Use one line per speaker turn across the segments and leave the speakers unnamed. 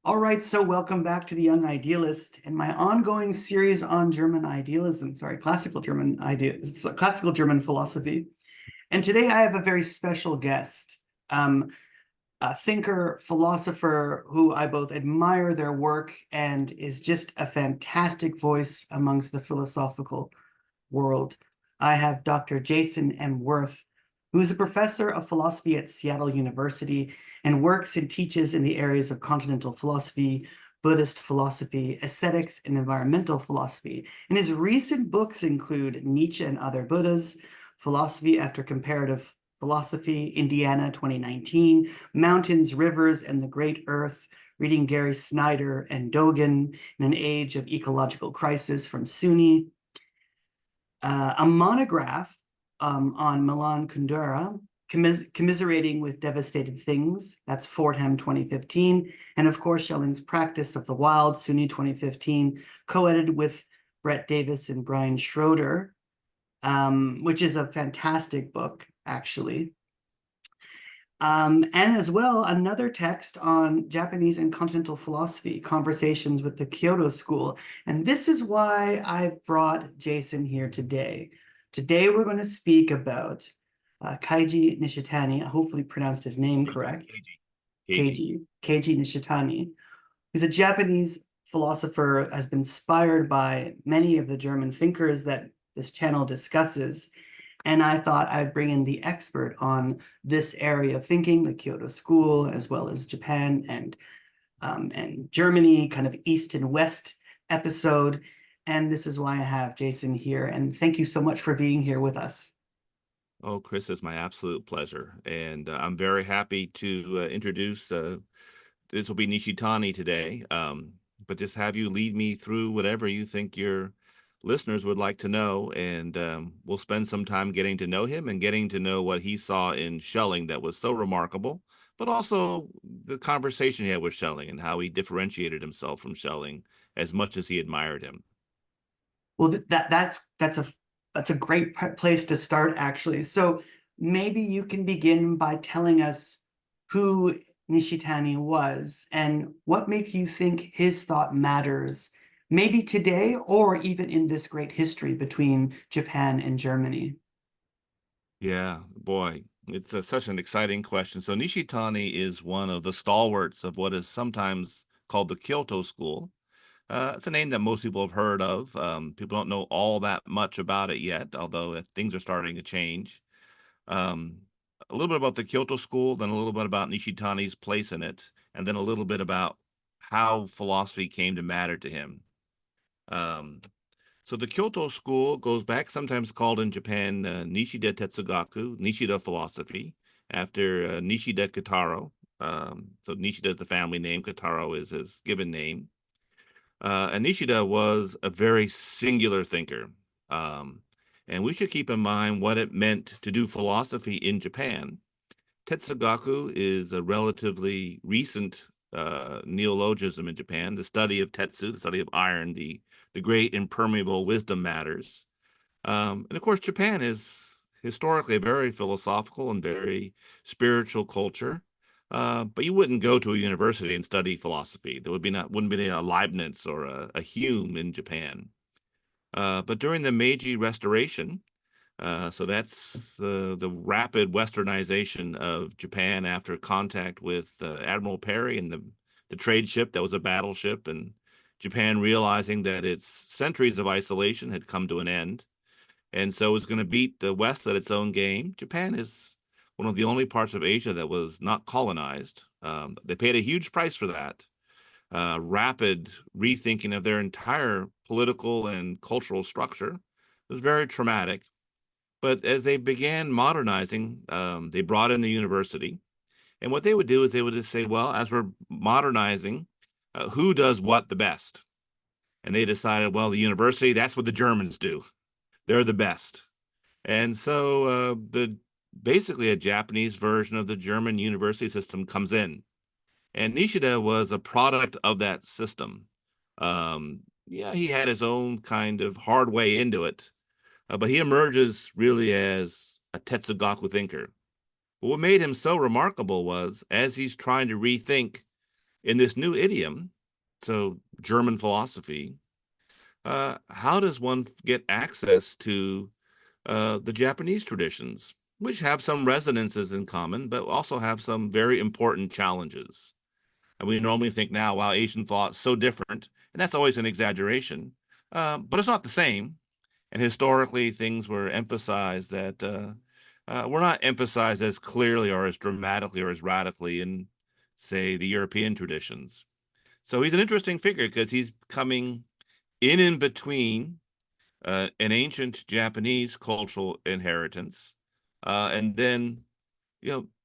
All right, so welcome back to the Young Idealist and my ongoing series on German idealism, classical German philosophy. And today I have a very special guest, a thinker, philosopher who I both admire their work and is just a fantastic voice amongst the philosophical world. I have Dr. Jason M. Wirth, who is a professor of philosophy at Seattle University and works and teaches in the areas of continental philosophy, Buddhist philosophy, aesthetics, and environmental philosophy. And his recent books include Nietzsche and Other Buddhas, Philosophy After Comparative Philosophy, Indiana 2019, Mountains, Rivers, and the Great Earth, reading Gary Snyder and Dogen in an Age of Ecological Crisis from SUNY, a monograph on Milan Kundera, commiserating with devastated things. That's Fordham 2015. And of course, Schelling's Practice of the Wild, SUNY 2015, co-edited with Brett Davis and Brian Schroeder, which is a fantastic book, actually. And as well, another text on Japanese and continental philosophy, Conversations with the Kyoto School. And this is why I brought Jason here today. Today, we're going to speak about Keiji Nishitani. I hopefully pronounced his name correct. Keiji Nishitani, who's a Japanese philosopher, has been inspired by many of the German thinkers that this channel discusses. And I thought I'd bring in the expert on this area of thinking, the Kyoto School, as well as Japan and Germany, kind of East and West episode. And this is why I have Jason here. And thank you so much for being here with us.
Oh, Chris, it's my absolute pleasure. And I'm very happy to introduce, this will be Nishitani today, but just have you lead me through whatever you think your listeners would like to know. And we'll spend some time getting to know him and getting to know what he saw in Schelling that was so remarkable, but also the conversation he had with Schelling and how he differentiated himself from Schelling as much as he admired him.
Well, that's a great place to start, actually. So maybe you can begin by telling us who Nishitani was and what makes you think his thought matters, maybe today or even in this great history between Japan and Germany.
Yeah, boy, it's such an exciting question. So Nishitani is one of the stalwarts of what is sometimes called the Kyoto School. It's a name that most people have heard of. People don't know all that much about it yet, although things are starting to change. Um, a little bit about the Kyoto School, then a little bit about Nishitani's place in it, and then a little bit about how philosophy came to matter to him. Um, so the Kyoto School goes back, sometimes called in Japan Nishida Tetsugaku, Nishida philosophy, after Nishida Kitaro. So Nishida is the family name, Kitaro is his given name. And Nishida was a very singular thinker. Um, and we should keep in mind what it meant to do philosophy in Japan. Tetsugaku is a relatively recent neologism in Japan, the study of tetsu, the study of iron, the great impermeable wisdom matters. And of course, Japan is historically a very philosophical and very spiritual culture. But you wouldn't go to a university and study philosophy. There wouldn't be a Leibniz or a Hume in Japan. But during the Meiji Restoration, so that's the rapid westernization of Japan after contact with Admiral Perry and the trade ship that was a battleship, and Japan realizing that its centuries of isolation had come to an end, and so was going to beat the West at its own game. Japan is one of the only parts of Asia that was not colonized. They paid a huge price for that. Rapid rethinking of their entire political and cultural structure. It was very traumatic. But as they began modernizing, they brought in the university. And what they would do is they would just say, well, as we're modernizing, who does what the best? And they decided, well, the university, that's what the Germans do. They're the best. And so the basically a Japanese version of the German university system comes in. And Nishida was a product of that system. Yeah, he had his own kind of hard way into it, but he emerges really as a Tetsugaku thinker. But what made him so remarkable was as he's trying to rethink in this new idiom, so German philosophy, how does one get access to the Japanese traditions, which have some resonances in common, but also have some very important challenges? And we normally think now, wow, Asian thought's so different, and that's always an exaggeration, but it's not the same. And historically, things were emphasized that were not emphasized as clearly or as dramatically or as radically in, say, the European traditions. So he's an interesting figure because he's coming in between an ancient Japanese cultural inheritance, and then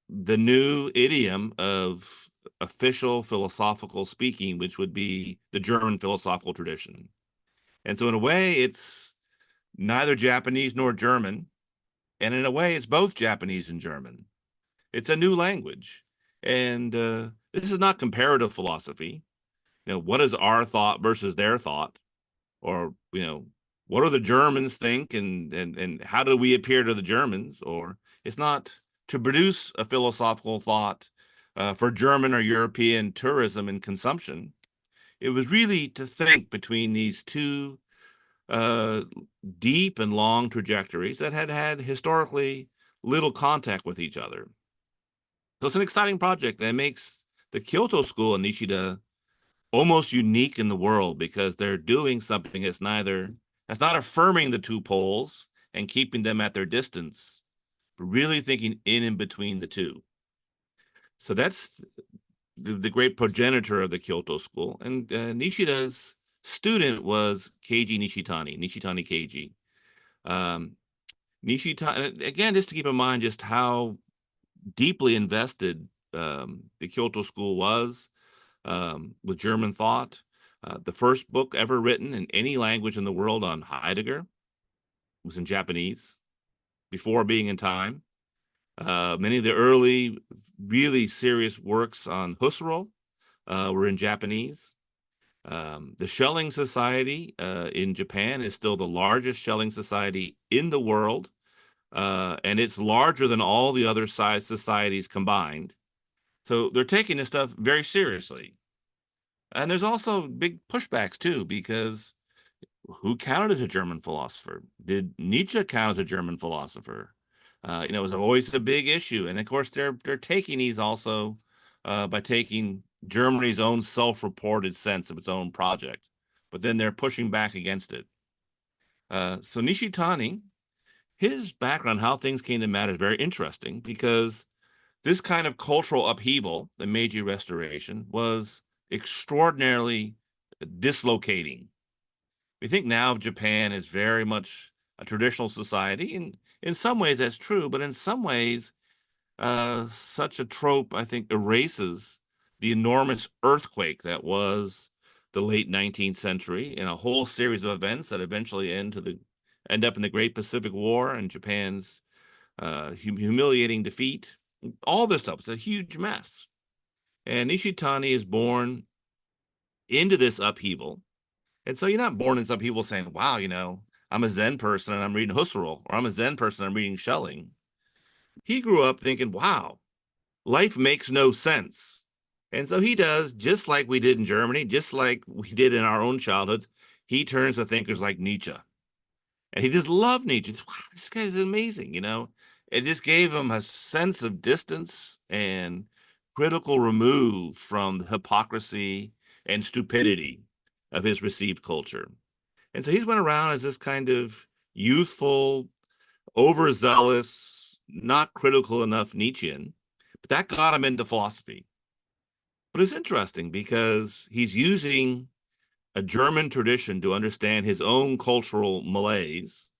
the new idiom of official philosophical speaking, which would be the German philosophical tradition. And so, in a way, it's neither Japanese nor German, and in a way, it's both Japanese and German. It's a new language, and this is not comparative philosophy. What is our thought versus their thought? Or what do the Germans think, and how do we appear to the Germans? Or it's not to produce a philosophical thought for German or European tourism and consumption. It was really to think between these two uh, deep and long trajectories that had had historically little contact with each other. So it's an exciting project, and it makes the Kyoto School and Nishida almost unique in the world because they're doing something that's not affirming the two poles and keeping them at their distance, but really thinking in and between the two. So that's the great progenitor of the Kyoto School. And Nishida's student was Keiji Nishitani, Nishitani Keiji. Um, Nishitani, again, just to keep in mind just how deeply invested the Kyoto School was with German thought. The first book ever written in any language in the world on Heidegger was in Japanese before being in time. Many of the early, really serious works on Husserl were in Japanese. The Schelling Society in Japan is still the largest Schelling Society in the world, and it's larger than all the other size societies combined. So they're taking this stuff very seriously. And there's also big pushbacks too, because who counted as a German philosopher? Did Nietzsche count as a German philosopher? It was always a big issue. And of course, they're taking these also by taking Germany's own self-reported sense of its own project, but then they're pushing back against it. So Nishitani, his background, how things came to matter, is very interesting because this kind of cultural upheaval, the Meiji Restoration, was extraordinarily dislocating. We think now of Japan as very much a traditional society, and in some ways that's true, but in some ways, such a trope, I think, erases the enormous earthquake that was the late 19th century and a whole series of events that eventually end up in the Great Pacific War and Japan's humiliating defeat. All this stuff. It's a huge mess. And Nishitani is born into this upheaval. And so you're not born in this upheaval saying, wow, I'm a Zen person and I'm reading Husserl, or I'm a Zen person and I'm reading Schelling. He grew up thinking, wow, life makes no sense. And so he does, just like we did in Germany, just like we did in our own childhood, he turns to thinkers like Nietzsche. And he just loved Nietzsche. Wow, this guy's amazing. It just gave him a sense of distance and critical remove from the hypocrisy and stupidity of his received culture. And so he's went around as this kind of youthful, overzealous, not critical enough Nietzschean, but that got him into philosophy. But it's interesting because he's using a German tradition to understand his own cultural malaise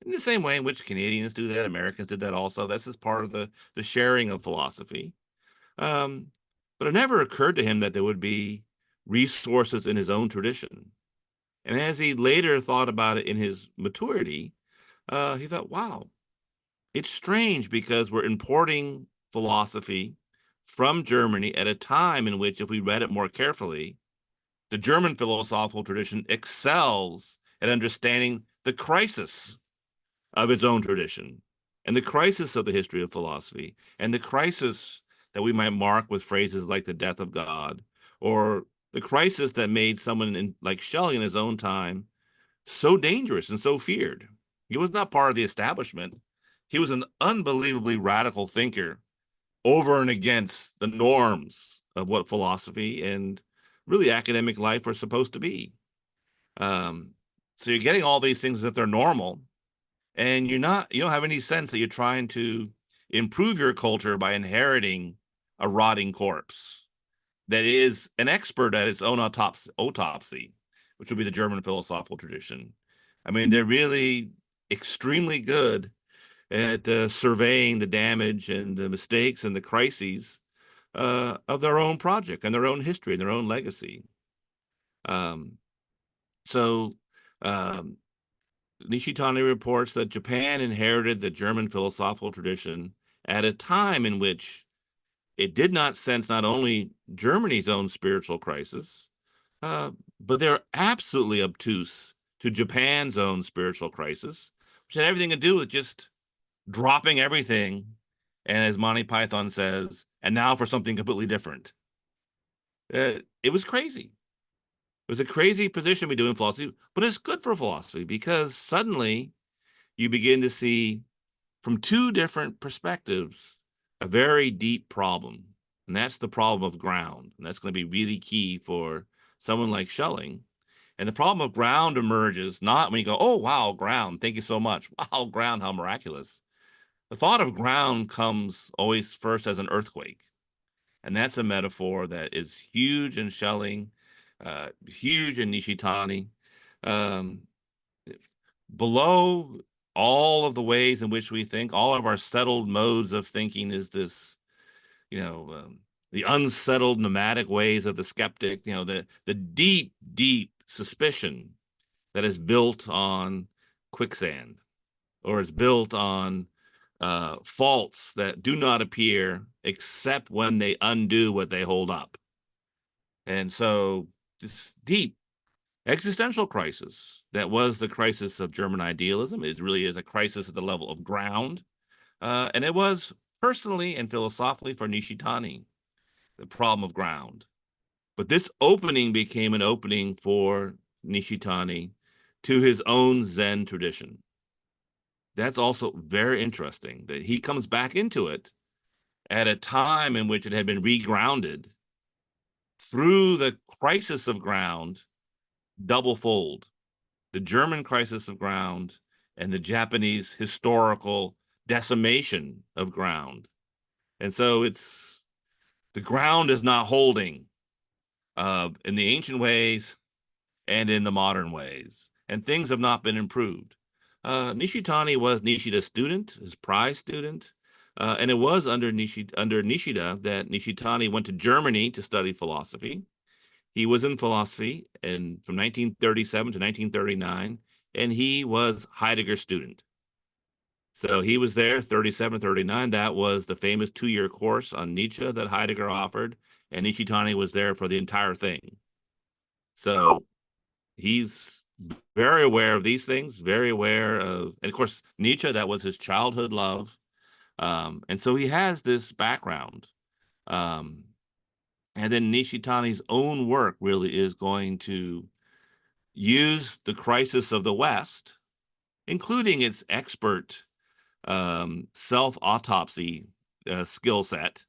in the same way in which Canadians do that, Americans did that also. That's just part of the sharing of philosophy. Um, but it never occurred to him that there would be resources in his own tradition. And as he later thought about it in his maturity, he thought, wow, it's strange because we're importing philosophy from Germany at a time in which, if we read it more carefully, the German philosophical tradition excels at understanding the crisis of its own tradition and the crisis of the history of philosophy and the crisis that we might mark with phrases like the death of God or the crisis that made someone like Schelling in his own time so dangerous and so feared. He was not part of the establishment. He was an unbelievably radical thinker over and against the norms of what philosophy and really academic life are supposed to be. Um, so you're getting all these things that they're normal, and you don't have any sense that you're trying to improve your culture by inheriting a rotting corpse that is an expert at its own autopsy, which would be the German philosophical tradition. I mean, they're really extremely good at surveying the damage and the mistakes and the crises of their own project and their own history and their own legacy. Um, so um, Nishitani reports that Japan inherited the German philosophical tradition at a time in which it did not sense not only Germany's own spiritual crisis, uh, but they're absolutely obtuse to Japan's own spiritual crisis, which had everything to do with just dropping everything. And as Monty Python says, and now for something completely different. It was crazy. It was a crazy position to be doing philosophy, but it's good for philosophy because suddenly you begin to see from two different perspectives a very deep problem. And that's the problem of ground. And that's going to be really key for someone like Schelling. And the problem of ground emerges not when you go, oh, wow, ground, thank you so much. Wow, ground, how miraculous. The thought of ground comes always first as an earthquake. And that's a metaphor that is huge in Schelling, huge in Nishitani. Um, Below all of the ways in which we think, all of our settled modes of thinking is this, you know, the unsettled nomadic ways of the skeptic, the deep, deep suspicion that is built on quicksand or is built on faults that do not appear except when they undo what they hold up. And so this deep existential crisis that was the crisis of German idealism is really is a crisis at the level of ground. And it was personally and philosophically for Nishitani, the problem of ground. But this opening became an opening for Nishitani to his own Zen tradition. That's also very interesting that he comes back into it at a time in which it had been regrounded through the crisis of ground double fold, the German crisis of ground and the Japanese historical decimation of ground. And so it's the ground is not holding in the ancient ways and in the modern ways, and things have not been improved. Nishitani was Nishida's student, his prize student, and it was under Nishida that Nishitani went to Germany to study philosophy. He was in philosophy and from 1937 to 1939, and he was Heidegger's student. So he was there 37, 39. That was the famous 2-year course on Nietzsche that Heidegger offered, and Nishitani was there for the entire thing. So he's very aware of these things, very aware of, and of course, Nietzsche, that was his childhood love. And so he has this background. Um, and then Nishitani's own work really is going to use the crisis of the West, including its expert self-autopsy skill set,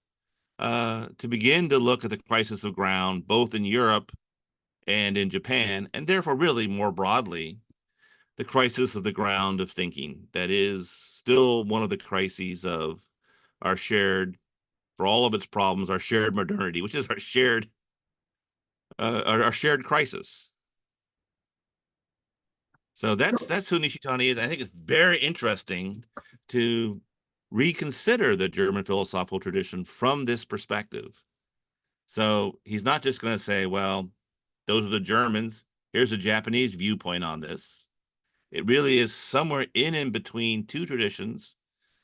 to begin to look at the crisis of ground, both in Europe and in Japan, and therefore really more broadly, the crisis of the ground of thinking that is still one of the crises of our shared, for all of its problems, our shared modernity, which is our shared crisis. So that's who Nishitani is. I think it's very interesting to reconsider the German philosophical tradition from this perspective. So he's not just going to say, well, those are the Germans. Here's a Japanese viewpoint on this. It really is somewhere in and between two traditions.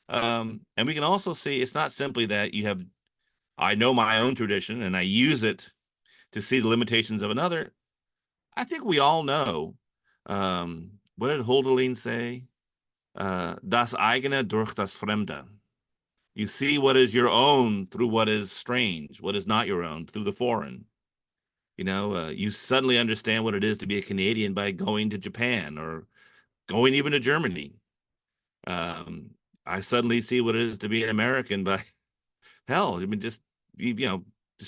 And we can also see it's not simply that I know my own tradition and I use it to see the limitations of another. I think we all know. What did Holderlin say? Das eigene durch das Fremde. You see what is your own through what is strange, what is not your own through the foreign. You suddenly understand what it is to be a Canadian by going to Japan or going even to Germany. Um, I suddenly see what it is to be an American by hell. I mean, just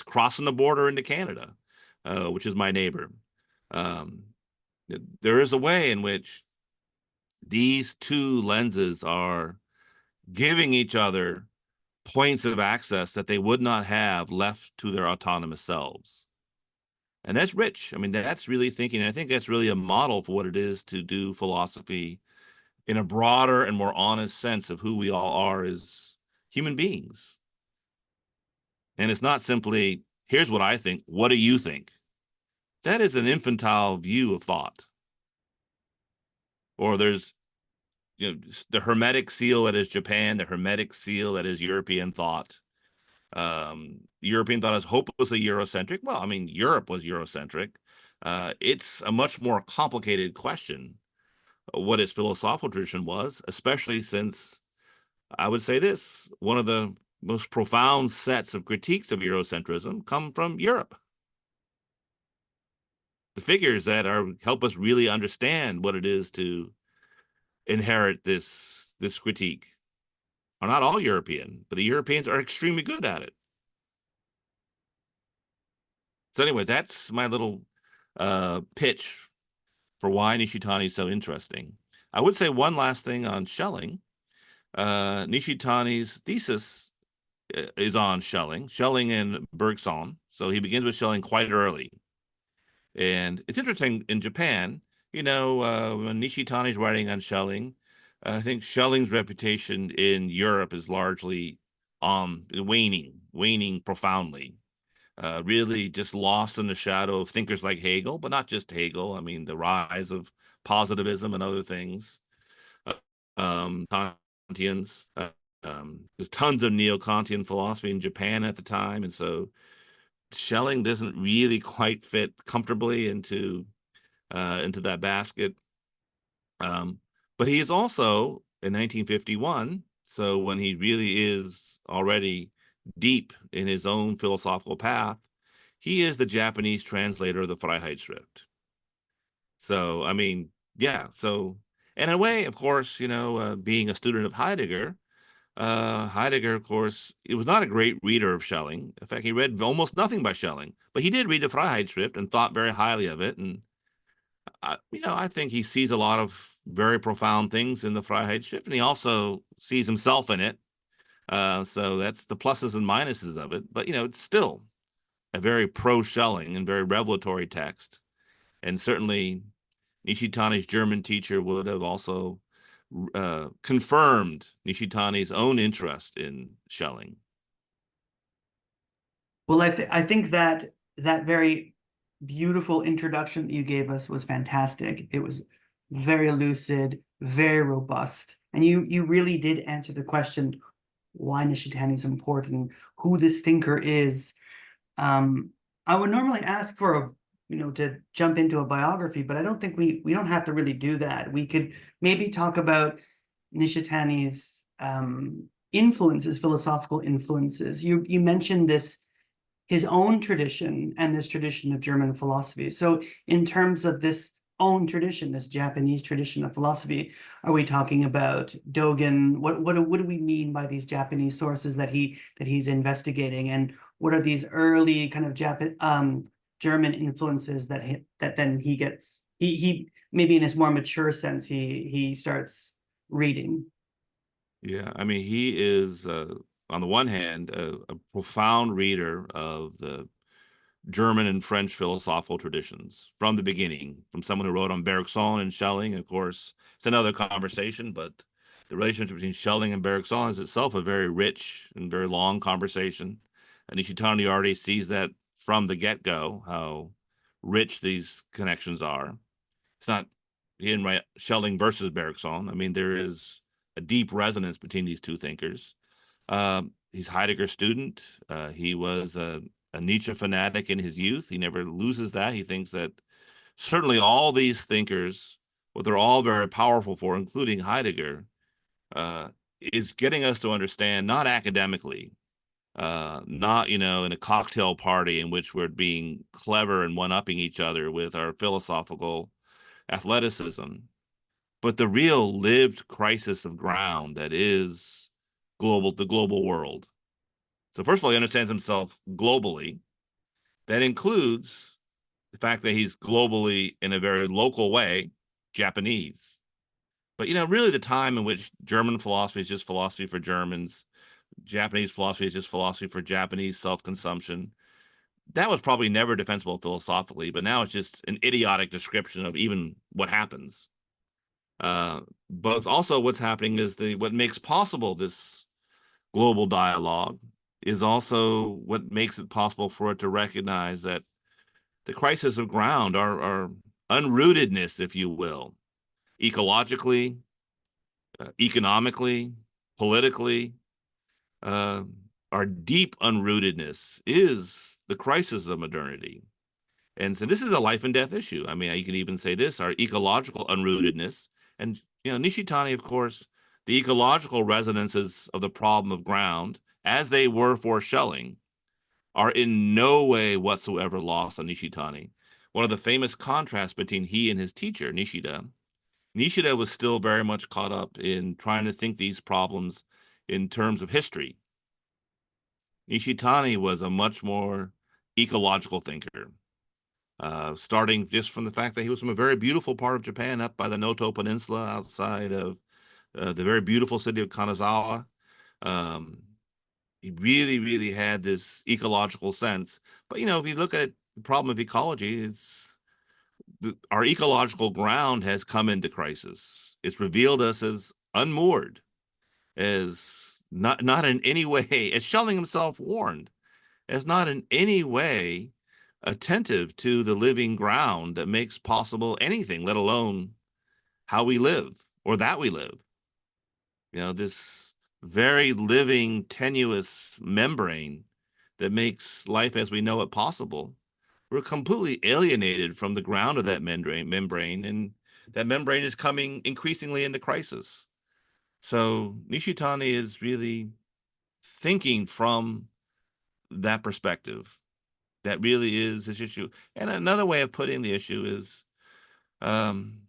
crossing the border into Canada, which is my neighbor. Um, there is a way in which these two lenses are giving each other points of access that they would not have left to their autonomous selves. And that's rich. I mean, that's really thinking. I think that's really a model for what it is to do philosophy in a broader and more honest sense of who we all are as human beings. And it's not simply, here's what I think. What do you think? That is an infantile view of thought. Or there's the Hermetic seal that is Japan, the Hermetic seal that is European thought. European thought is hopelessly Eurocentric. Well, I mean, Europe was Eurocentric. It's a much more complicated question what its philosophical tradition was, especially since I would say this, one of the most profound sets of critiques of Eurocentrism come from Europe. The figures that help us really understand what it is to inherit this critique are not all European, but the Europeans are extremely good at it. So anyway, that's my little pitch for why Nishitani is so interesting. I would say one last thing on Schelling. Nishitani's thesis is on Schelling and Bergson. So he begins with Schelling quite early. And it's interesting in Japan, when Nishitani's writing on Schelling, I think Schelling's reputation in Europe is largely waning profoundly. Really just lost in the shadow of thinkers like Hegel, but not just Hegel. I mean, the rise of positivism and other things. Kantians. There's tons of neo-Kantian philosophy in Japan at the time, and so Schelling doesn't really quite fit comfortably into that basket. But he is also in 1951, so when he really is already deep in his own philosophical path, he is the Japanese translator of the Freiheitsschrift. So, I mean, yeah. So, in a way, of course, being a student of Heidegger, Heidegger, of course, he was not a great reader of Schelling. In fact, he read almost nothing by Schelling, but he did read the Freiheitsschrift and thought very highly of it. And I think he sees a lot of very profound things in the Freiheitsschrift, and he also sees himself in it. So that's the pluses and minuses of it. But it's still a very pro-Schelling and very revelatory text. And certainly Nishitani's German teacher would have also confirmed Nishitani's own interest in Schelling.
Well, I think that very beautiful introduction that you gave us was fantastic. It was very lucid, very robust, and you really did answer the question why Nishitani is important, who this thinker is. I would normally ask for to jump into a biography, but I don't think we don't have to really do that. We could maybe talk about Nishitani's influences, philosophical influences. You mentioned his own tradition and this tradition of German philosophy. So in terms of this own tradition, this Japanese tradition of philosophy, are we talking about Dogen? What do we mean by these Japanese sources that he's investigating, and what are these early kind of German influences that then he gets he maybe in his more mature sense he starts reading?
Yeah, I mean, he is on the one hand a profound reader of the German and French philosophical traditions from the beginning, from someone who wrote on Bergson and Schelling. Of course, it's another conversation, but the relationship between Schelling and Bergson is itself a very rich and very long conversation. And Nishitani already sees that from the get-go, how rich these connections are. It's not, he didn't write Schelling versus Bergson. I mean, there is a deep resonance between these two thinkers. He's Heidegger's student. He was a Nietzsche fanatic in his youth. He never loses that. He thinks that certainly all these thinkers, what they're all very powerful for, including Heidegger, is getting us to understand, not academically, not, in a cocktail party in which we're being clever and one-upping each other with our philosophical athleticism, but the real lived crisis of ground that is the global world. So first of all, he understands himself globally. That includes the fact that he's globally in a very local way, Japanese. But really the time in which German philosophy is just philosophy for Germans, Japanese philosophy is just philosophy for Japanese self-consumption. That was probably never defensible philosophically, but now it's just an idiotic description of even what happens. But also what's happening is what makes possible this global dialogue is also what makes it possible for it to recognize that the crisis of ground, our unrootedness, if you will, ecologically, economically, politically, uh, our deep unrootedness is the crisis of modernity. And so this is a life and death issue. I mean, you can even say this, our ecological unrootedness. And, Nishitani, of course, the ecological resonances of the problem of ground, as they were for Schelling, are in no way whatsoever lost on Nishitani. One of the famous contrasts between he and his teacher, Nishida was still very much caught up in trying to think these problems in terms of history. Nishitani was a much more ecological thinker, starting just from the fact that he was from a very beautiful part of Japan up by the Noto Peninsula outside of the very beautiful city of Kanazawa. Um, he really, really had this ecological sense. But, if you look at it, the problem of ecology is our ecological ground has come into crisis. It's revealed us as unmoored, as not in any way, as Schelling himself warned, as not in any way attentive to the living ground that makes possible anything, let alone how we live or that we live. This very living, tenuous membrane that makes life as we know it possible. We're completely alienated from the ground of that membrane, and that membrane is coming increasingly into crisis. So Nishitani is really thinking from that perspective. That really is his issue. And another way of putting the issue is, um,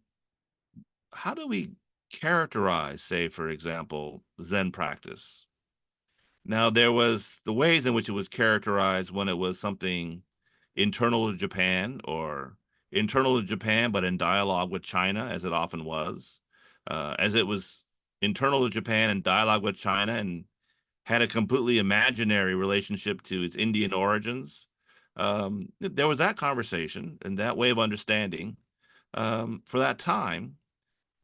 how do we characterize, say, for example, Zen practice? Now, there was the ways in which it was characterized when it was something internal to Japan or internal to Japan, but in dialogue with China, as it often was, as it was internal to Japan and dialogue with China and had a completely imaginary relationship to its Indian origins. There was that conversation and that way of understanding for that time,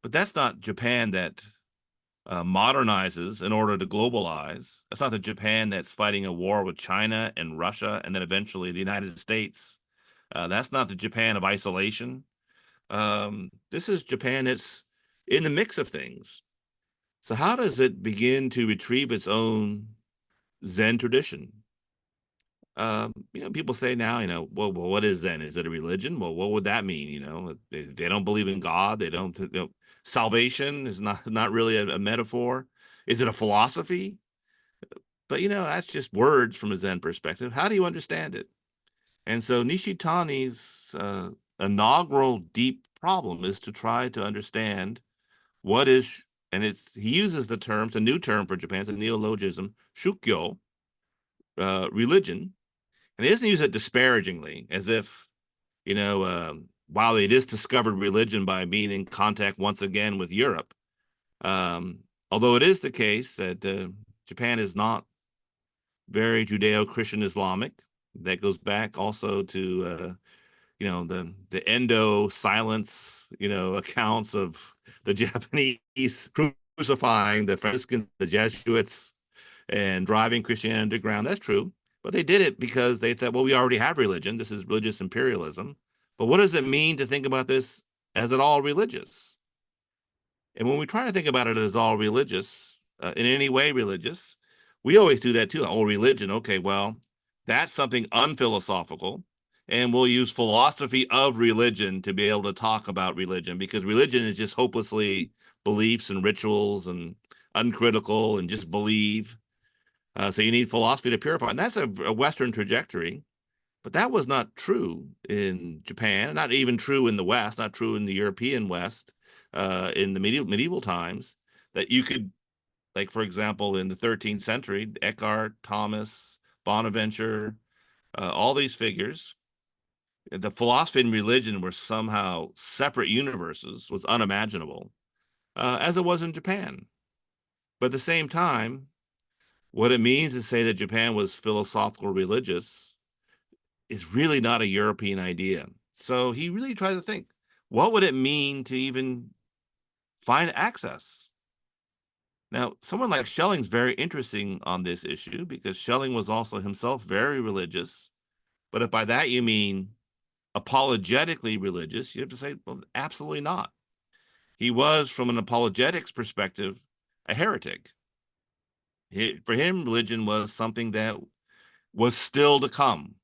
but that's not Japan that modernizes in order to globalize. That's not the Japan that's fighting a war with China and Russia and then eventually the United States. That's not the Japan of isolation. This is Japan that's in the mix of things. So how does it begin to retrieve its own Zen tradition? People say now, well, what is Zen? Is it a religion? Well, what would that mean? They don't believe in God. They don't, salvation is not really a metaphor. Is it a philosophy? But, that's just words from a Zen perspective. How do you understand it? And so Nishitani's inaugural deep problem is to try to understand what is, and he uses the term, it's a new term for Japan, it's a neologism, shukyo, religion. And he doesn't use it disparagingly, as if, while it is discovered religion by being in contact once again with Europe, although it is the case that Japan is not very Judeo-Christian Islamic, that goes back also to, the Endo silence, accounts of the Japanese crucifying the Franciscans, the Jesuits, and driving Christianity underground. That's true. But they did it because they thought, well, we already have religion. This is religious imperialism. But what does it mean to think about this as it all religious? And when we try to think about it as all religious, in any way religious, we always do that too. Oh, religion. Okay, well, that's something unphilosophical. And we'll use philosophy of religion to be able to talk about religion because religion is just hopelessly beliefs and rituals and uncritical and just believe. So you need philosophy to purify. And that's a Western trajectory. But that was not true in Japan, not even true in the West, not true in the European West, in the medieval times, that you could, like, for example, in the 13th century, Eckhart, Thomas, Bonaventure, all these figures, the philosophy and religion were somehow separate universes was unimaginable, as it was in Japan. But at the same time, what it means to say that Japan was philosophical religious is really not a European idea. So he really tried to think, what would it mean to even find access? Now, someone like Schelling's very interesting on this issue because Schelling was also himself very religious. But if by that you mean apologetically religious, you have to say, well, absolutely not. He was, from an apologetics perspective, a heretic. For him, religion was something that was still to come.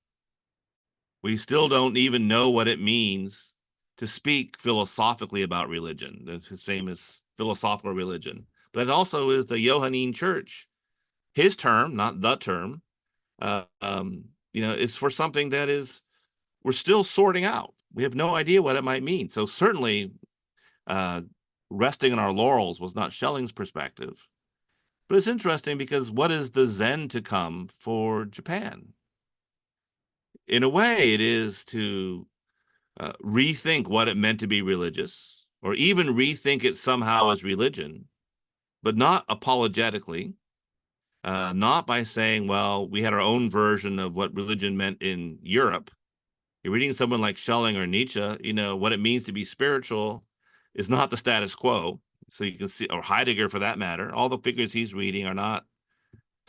We still don't even know what it means to speak philosophically about religion. That's his famous philosophical religion. But it also is the Johannine Church. His term, not the term, is for something that is we're still sorting out. We have no idea what it might mean. So certainly, uh, resting on our laurels was not Schelling's perspective. But it's interesting because what is the Zen to come for Japan? In a way, it is to rethink what it meant to be religious, or even rethink it somehow as religion, but not apologetically, not by saying, well, we had our own version of what religion meant in Europe. You're reading someone like Schelling or Nietzsche, what it means to be spiritual is not the status quo. So you can see, or Heidegger for that matter, all the figures he's reading are not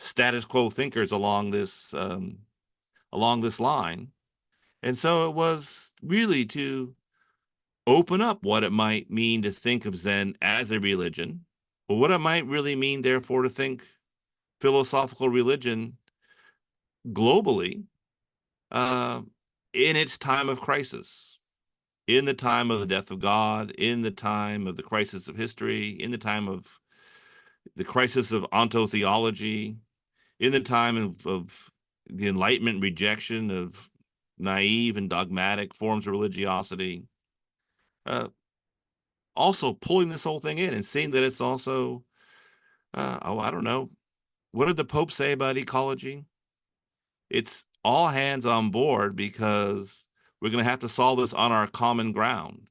status quo thinkers along this line. And so it was really to open up what it might mean to think of Zen as a religion, or what it might really mean, therefore, to think philosophical religion globally, uh, in its time of crisis, in the time of the death of God, in the time of the crisis of history, in the time of the crisis of ontotheology, in the time of the Enlightenment rejection of naive and dogmatic forms of religiosity. Uh, Also pulling this whole thing in and seeing that it's also, I don't know, what did the Pope say about ecology? It's all hands on board because we're going to have to solve this on our common ground.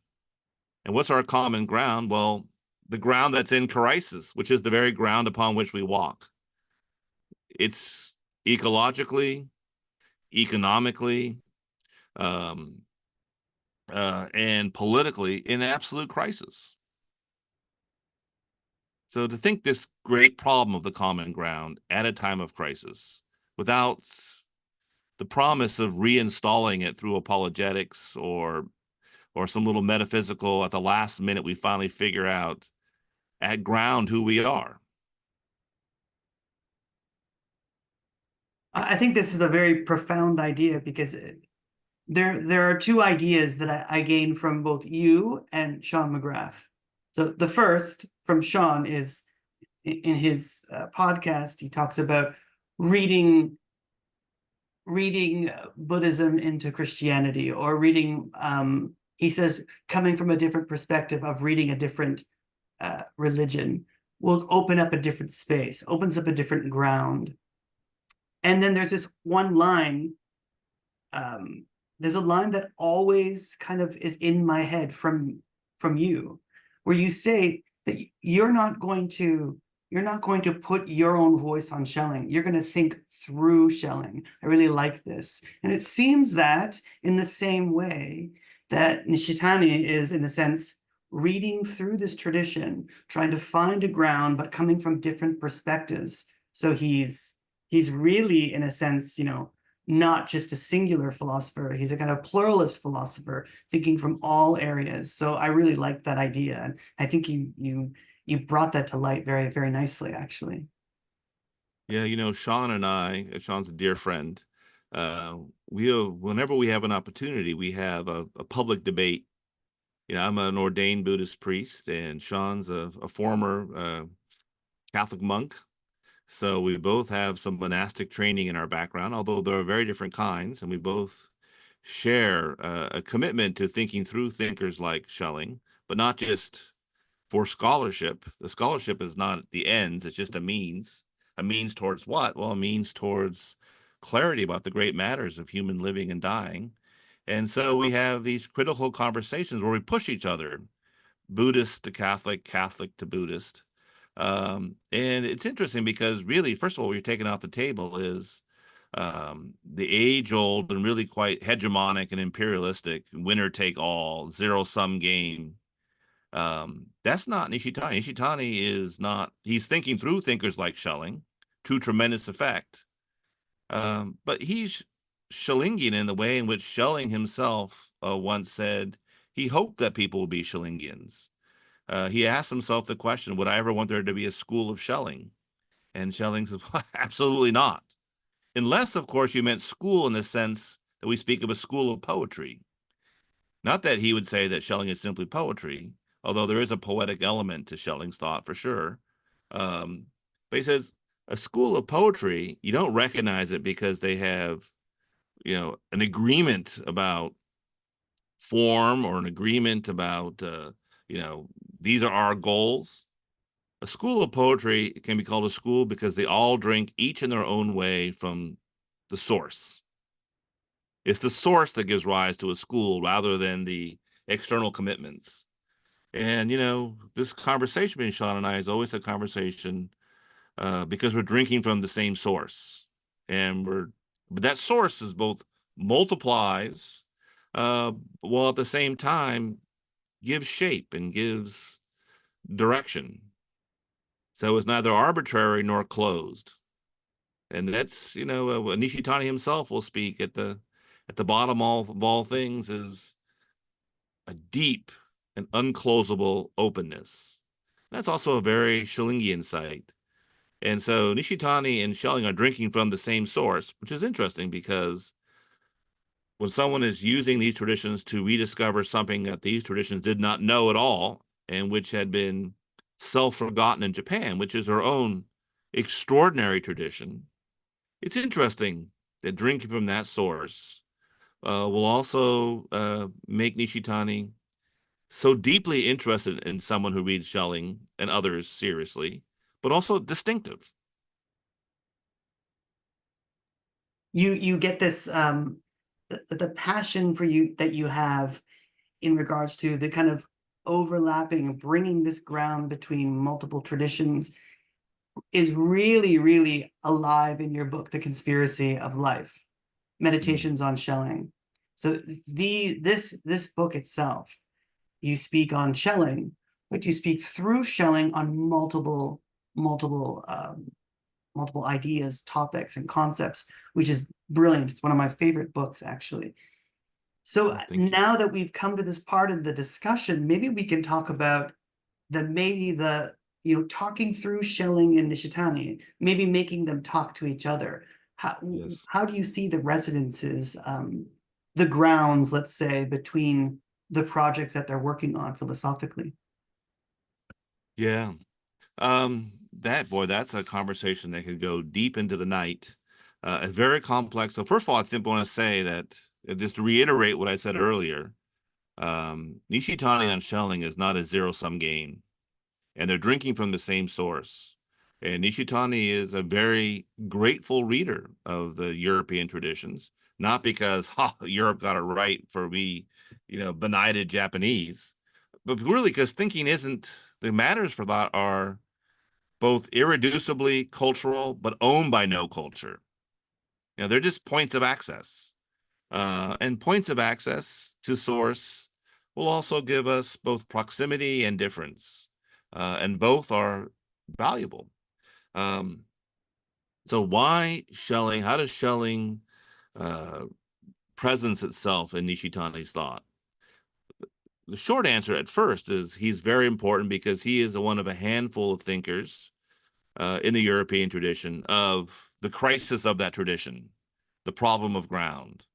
And what's our common ground? Well, the ground that's in crisis, which is the very ground upon which we walk. It's ecologically, economically, um, and politically in absolute crisis. So to think this great problem of the common ground at a time of crisis without the promise of reinstalling it through apologetics or some little metaphysical at the last minute we finally figure out at ground who we are.
I think this is a very profound idea because there are two ideas that I gained from both you and Sean McGrath. So the first from Sean is in his podcast, he talks about reading Buddhism into Christianity, or reading, he says, coming from a different perspective of reading a different religion will open up a different space, opens up a different ground. And then there's this one line, there's a line that always kind of is in my head from you, where you say that you're not going to put your own voice on Schelling. You're going to think through Schelling. I really like this. And it seems that in the same way that Nishitani is, in a sense, reading through this tradition, trying to find a ground, but coming from different perspectives. So he's really, in a sense, not just a singular philosopher. He's a kind of pluralist philosopher, thinking from all areas. So I really like that idea. And I think you brought that to light very, very nicely, actually.
Yeah, Sean and I, Sean's a dear friend. Uh, whenever we have an opportunity, we have a public debate. I'm an ordained Buddhist priest, and Sean's a former Catholic monk. So we both have some monastic training in our background, although there are very different kinds, and we both share a commitment to thinking through thinkers like Schelling, but not just for scholarship. The scholarship is not the ends, it's just a means. A means towards what? Well, a means towards clarity about the great matters of human living and dying. And so we have these critical conversations where we push each other, Buddhist to Catholic, Catholic to Buddhist. And it's interesting because really, first of all, what you're taking off the table is the age-old and really quite hegemonic and imperialistic winner take all zero sum game. That's not Nishitani. Nishitani is not, he's thinking through thinkers like Schelling to tremendous effect. But he's Schellingian in the way in which Schelling himself once said he hoped that people would be Schellingians. He asked himself the question, would I ever want there to be a school of Schelling? And Schelling says, well, absolutely not. Unless, of course, you meant school in the sense that we speak of a school of poetry. Not that he would say that Schelling is simply poetry, although there is a poetic element to Schelling's thought for sure. Um, but he says a school of poetry, you don't recognize it because they have, an agreement about form or an agreement about, these are our goals. A school of poetry can be called a school because they all drink each in their own way from the source. It's the source that gives rise to a school rather than the external commitments. And, this conversation between Sean and I is always a conversation because we're drinking from the same source. But that source is both multiplies, while at the same time gives shape and gives direction. So it's neither arbitrary nor closed. And that's, Nishitani himself will speak at the bottom of all things is a deep and unclosable openness. That's also a very Schellingian sight. And so Nishitani and Schelling are drinking from the same source, which is interesting because when someone is using these traditions to rediscover something that these traditions did not know at all, and which had been self-forgotten in Japan, which is their own extraordinary tradition, it's interesting that drinking from that source will also make Nishitani so deeply interested in someone who reads Schelling and others seriously, but also distinctive.
You get this the passion for you that you have in regards to the kind of overlapping and bringing this ground between multiple traditions is really, really alive in your book, The Conspiracy of Life,
Mm.
Meditations on Schelling. So this book itself, you speak on Schelling, but you speak through Schelling on multiple ideas, topics, and concepts, which is brilliant. It's one of my favorite books, actually. So
Oh, thank you.
now that we've come to this part of the discussion, maybe we can talk about the talking through Schelling and Nishitani, maybe making them talk to each other. How
Yes.
how do you see the resonances, the grounds, let's say, between the projects that they're working on philosophically?
Yeah. That's a conversation that could go deep into the night. It's very complex. So first of all, I simply want to say that just to reiterate what I said earlier, Nishitani and Schelling is not a zero-sum game, and they're drinking from the same source. And Nishitani is a very grateful reader of the European traditions, not because Europe got it right for we, benighted Japanese, but really because thinking isn't the matters for that are both irreducibly cultural but owned by no culture. They're just points of access. And points of access to source will also give us both proximity and difference. And both are valuable. Um, so why Schelling? How does Schelling uh, presence itself in Nishitani's thought? The short answer at first is he's very important because he is one of a handful of thinkers in the European tradition of the crisis of that tradition, the problem of ground.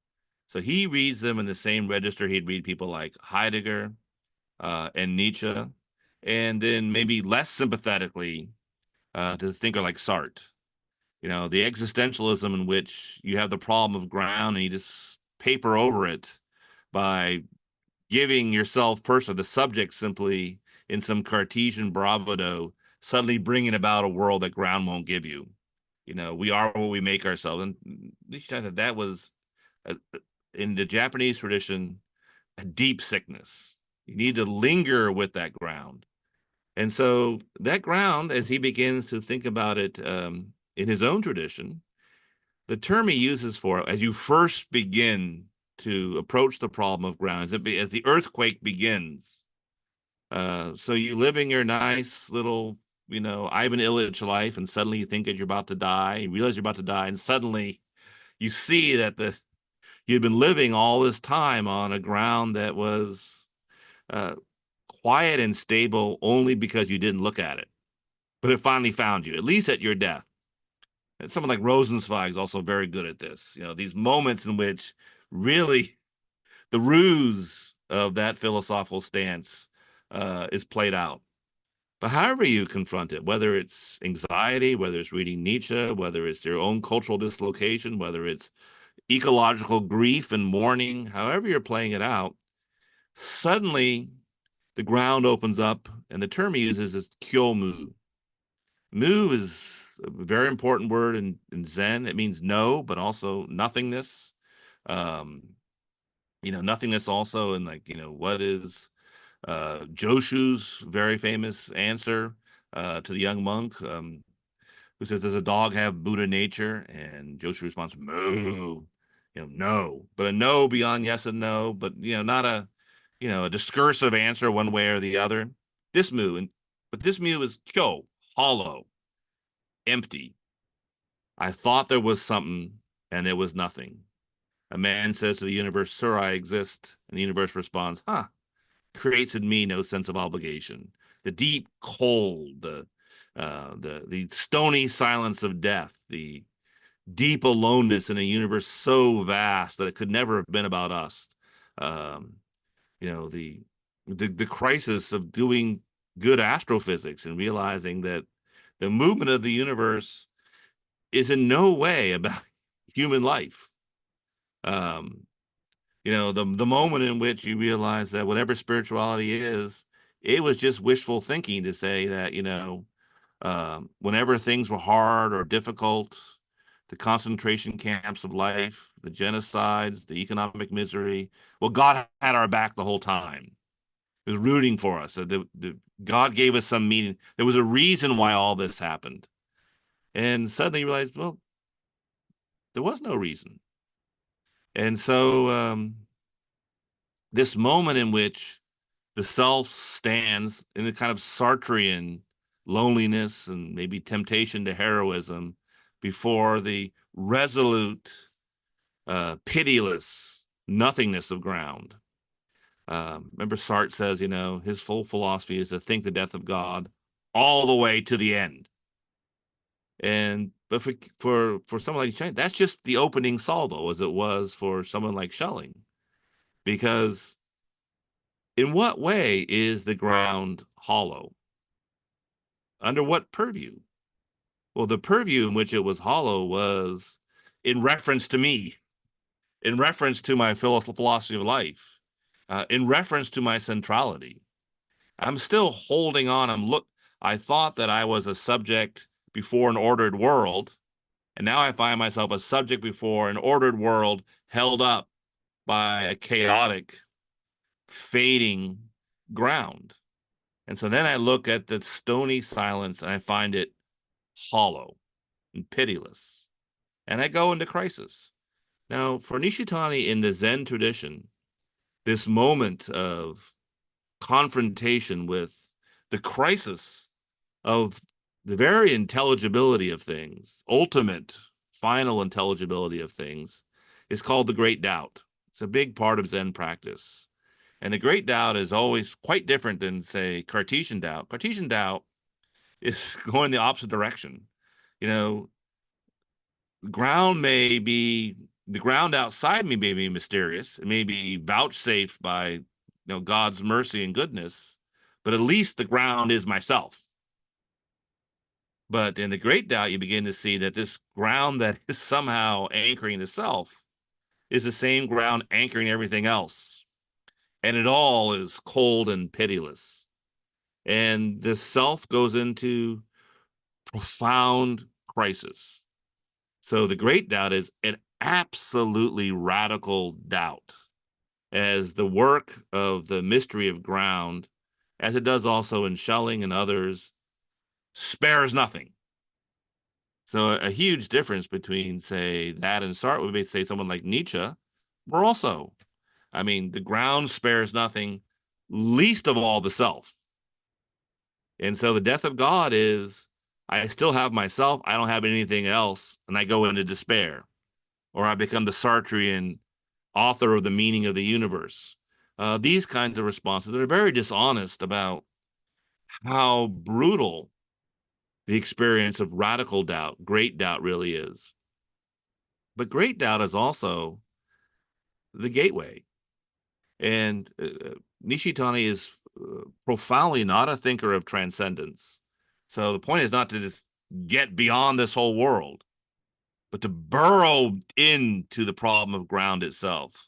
So he reads them in the same register he'd read people like Heidegger and Nietzsche, and then maybe less sympathetically to a thinker like Sartre. the existentialism in which you have the problem of ground and you just paper over it by giving yourself personally, the subject simply in some Cartesian bravado, suddenly bringing about a world that ground won't give you. We are what we make ourselves. And Nishitani, that was, a, in the Japanese tradition, a deep sickness. You need to linger with that ground. And so that ground, as he begins to think about it in his own tradition, the term he uses for it, as you first begin to approach the problem of ground, as the earthquake begins. So you living your nice little, Ivan Illich life, and suddenly you think that you're about to die. You realize you're about to die, and suddenly you see that you'd been living all this time on a ground that was uh, quiet and stable only because you didn't look at it. But it finally found you, at least at your death. And someone like Rosenzweig is also very good at this. These moments in which really the ruse of that philosophical stance is played out. But however you confront it, whether it's anxiety, whether it's reading Nietzsche, whether it's your own cultural dislocation, whether it's ecological grief and mourning, however you're playing it out, suddenly the ground opens up, and the term he uses is kyomu. Mu is a very important word in Zen. It means no, but also nothingness. Um, nothingness also in like, what is Joshu's very famous answer to the young monk who says, does a dog have Buddha nature? And Joshu responds, moo, no, but a no beyond yes and no, but, not a discursive answer one way or the other. But this mu is kyo, hollow, empty. I thought there was something, and there was nothing. A man says to the universe, sir, I exist. And the universe responds, huh, creates in me no sense of obligation. The deep cold, the stony silence of death, the deep aloneness in a universe so vast that it could never have been about us. Um, the crisis of doing good astrophysics and realizing that the movement of the universe is in no way about human life. Um, the moment in which you realize that whatever spirituality is, it was just wishful thinking to say that, whenever things were hard or difficult, the concentration camps of life, the genocides, the economic misery, well, God had our back the whole time. He was rooting for us. God gave us some meaning. There was a reason why all this happened. And suddenly you realize, well, there was no reason. And so this moment in which the self stands in the kind of Sartrean loneliness and maybe temptation to heroism before the resolute, pitiless nothingness of ground. Remember, Sartre says, his full philosophy is to think the death of God all the way to the end. But for someone like China, that's just the opening salvo, as it was for someone like Schelling, because in what way is the ground hollow? Under what purview? Well, the purview in which it was hollow was in reference to me, in reference to my philosophy of life, in reference to my centrality. I'm still holding on. I thought that I was a subject before an ordered world, and now I find myself a subject before an ordered world held up by a chaotic, fading ground. And so then I look at the stony silence and I find it hollow and pitiless. And I go into crisis. Now, for Nishitani in the Zen tradition, this moment of confrontation with the crisis of the very intelligibility of things, ultimate, final intelligibility of things, is called the Great Doubt. It's a big part of Zen practice. And the Great Doubt is always quite different than, say, Cartesian doubt. Cartesian doubt is going the opposite direction. You know, the ground outside me may be mysterious. It may be vouchsafed by, God's mercy and goodness, but at least the ground is myself. But in the great doubt, you begin to see that this ground that is somehow anchoring the self is the same ground anchoring everything else. And it all is cold and pitiless. And the self goes into profound crisis. So the great doubt is an absolutely radical doubt, as the work of the mystery of ground, as it does also in Schelling and others, spares nothing. So a huge difference between, say, that and Sartre would be, say, someone like Nietzsche, were also, I mean, the ground spares nothing, least of all the self. And so the death of God is, I still have myself, I don't have anything else, and I go into despair. Or I become the Sartrean author of the meaning of the universe. These kinds of responses are very dishonest about how brutal the experience of radical doubt, great doubt really is. But great doubt is also the gateway. And Nishitani is profoundly not a thinker of transcendence. So the point is not to just get beyond this whole world, but to burrow into the problem of ground itself.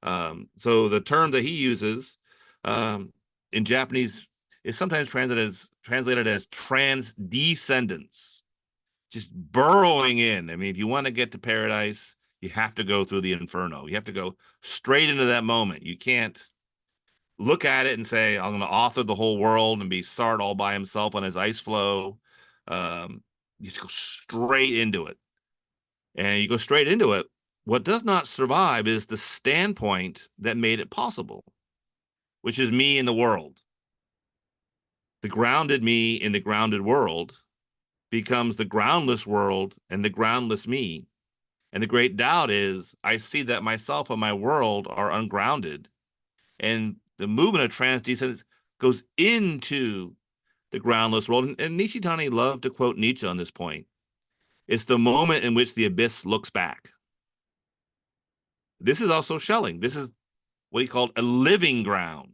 So the term that he uses in Japanese is sometimes translated as transcendence, just burrowing in. I mean, if you want to get to paradise, you have to go through the inferno. You have to go straight into that moment. You can't look at it and say, I'm going to author the whole world and be Sartre all by himself on his ice floe. You just go straight into it. And you go straight into it. What does not survive is the standpoint that made it possible, which is me in the world. The grounded me in the grounded world becomes the groundless world and the groundless me. And the great doubt is I see that myself and my world are ungrounded. And the movement of transcendence goes into the groundless world. And Nishitani loved to quote Nietzsche on this point. It's the moment in which the abyss looks back. This is also Schelling. This is what he called a living ground.